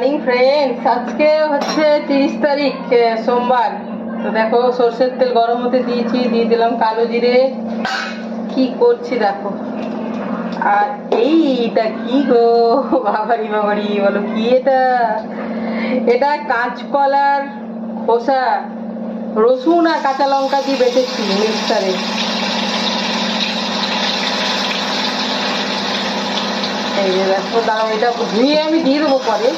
Morning friends, আজকে হচ্ছে 30 তারিখ সোমবার। তো দেখো সর্ষের তেল গরম হতে দিয়েছি, দিয়ে দিলাম কালো জিরে। কি করছি দেখো। আর এইটা কি গো, বাবারি বাবারি বলো কি এটা? এটা কাঁচকলার খোসা, রসুন আর কাঁচা লঙ্কা দিয়ে বেটেছি মিক্সারে। এই যে দেখো, দাঁড়াও এটা ধুয়ে আমি দিয়ে দেবো পরে।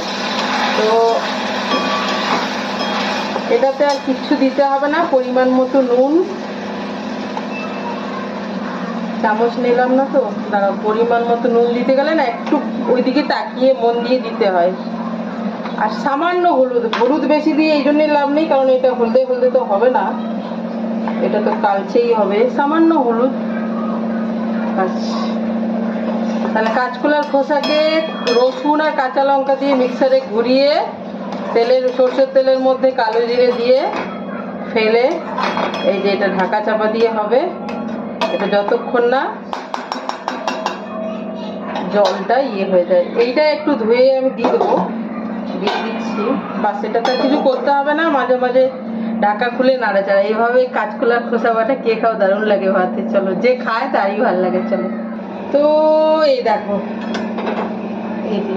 তো এটাতে আর কিচ্ছু দিতে হবে না, পরিমাণ মতো নুন, চামচ নিলাম না তো, দাঁড়াও পরিমাণ মতো নুন দিতে গেলে না একটু ওইদিকে তাকিয়ে মন দিয়ে দিতে হয়। আর সামান্য হলুদ, হলুদ বেশি দিয়ে এই জন্যই লাভ নেই, কারণ এটা হলদে হলদে তো হবে না, এটা তো কালচেই হবে। সামান্য হলুদ। তাহলে কাঁচকলার খোসাকে রসুন আর কাঁচা লঙ্কা দিয়ে মিক্সারে ঘুরিয়ে সর্ষের তেলের মধ্যে কালো জিরে দিয়ে ফেলে এই যে এটা ঢাকা চাপা দিয়ে হবে। এটা যতক্ষণ না জলটা হয়ে যায়। এইটা একটু ধুয়ে আমি দিয়ে দেবো, দিয়ে দিচ্ছি। বাস, এটা তো কিছু করতে হবে না, মাঝে মাঝে ঢাকা খুলে নাড়াচাড়া। এইভাবে কাঁচকলার খোসা বাটা কে খাও, দারুণ লাগে ভাতে। চলো, যে খায় তারই ভালো লাগে। চলো, তো এই দেখো, এই যে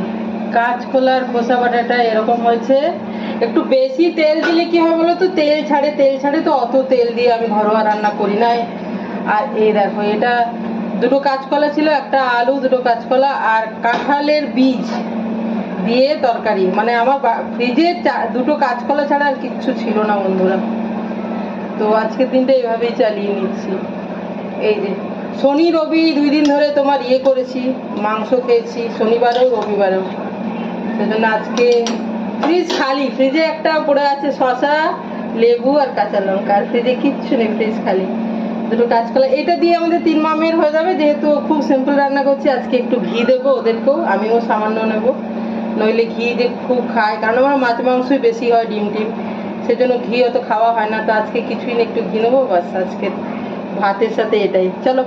কাঁচকলার খোসা বাটাটা এরকম হয়েছে। একটু বেশি তেল দিলে কি হবে বলো তো, তেল ছাড়ে। তো অত তেল দিয়ে আমি ঘরোয়া রান্না করি না। আর এই দেখো, এটা দুটো কাঁচকলা ছিল, একটা আলু, দুটো কাঁচকলা আর কাঁঠালের বীজ দিয়ে তরকারি। মানে আমার ফ্রিজে দুটো কাঁচকলা ছাড়া আর কিচ্ছু ছিল না বন্ধুরা। তো আজকের দিনটা এইভাবেই চালিয়ে নিচ্ছি। এই যে শনি রবি 2 দিন ধরে তোমার করেছি, মাংস খেয়েছি, শনিবারেও রবিবারেও। সেজন্য আজকে ফ্রিজ খালি। ফ্রিজে একটা পড়ে আছে শসা, লেবু আর কাঁচা লঙ্কা, আর ফ্রিজে কিচ্ছু নেই, ফ্রিজ খালি। দুটো কাঁচকলা, এটা দিয়ে আমাদের 3 মামের হয়ে যাবে, যেহেতু খুব সিম্পল রান্না করছি। আজকে একটু ঘি দেবো ওদেরকেও, আমিও সামান্য নেবো, নইলে ঘি যে খুব খায়, কারণ আমার মাছ মাংসই বেশি হয়, ডিম টিম, সেজন্য ঘি অত খাওয়া হয় না। তো আজকে কিছুই না, একটু ঘি নেবো, বাস। আজকে ভাতের সাথে এটাই। চলো।